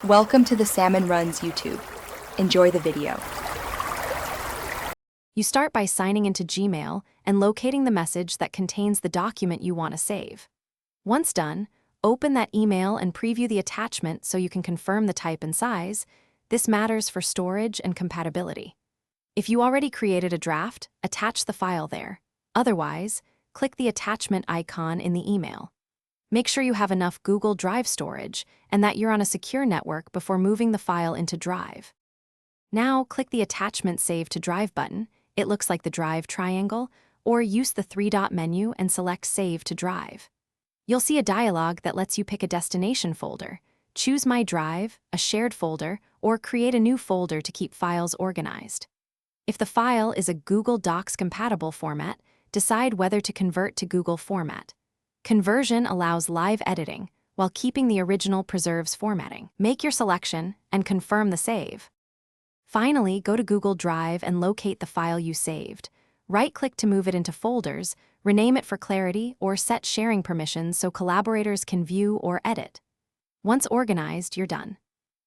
Welcome to the Salmon Runs YouTube. Enjoy the video. You start by signing into Gmail and locating the message that contains the document you want to save. Once done, open that email and preview the attachment so you can confirm the type and size. This matters for storage and compatibility. If you already created a draft, attach the file there. Otherwise, click the attachment icon in the email. Make sure you have enough Google Drive storage and that you're on a secure network before moving the file into Drive. Now, click the Attachment Save to Drive button. It looks like the Drive triangle, or use the three-dot menu and select Save to Drive. You'll see a dialog that lets you pick a destination folder. Choose My Drive, a shared folder, or create a new folder to keep files organized. If the file is a Google Docs compatible format, decide whether to convert to Google format. Conversion allows live editing, while keeping the original preserves formatting. Make your selection and confirm the save. Finally, go to Google Drive and locate the file you saved. Right-click to move it into folders, rename it for clarity, or set sharing permissions so collaborators can view or edit. Once organized, you're done.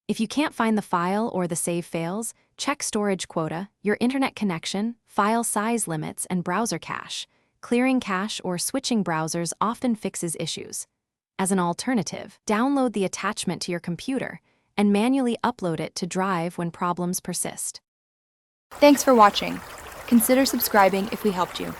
If you can't find the file or the save fails, check storage quota, your internet connection, file size limits, and browser cache. Clearing cache or switching browsers often fixes issues. As an alternative, download the attachment to your computer and manually upload it to Drive when problems persist. Thanks for watching. Consider subscribing if we helped you.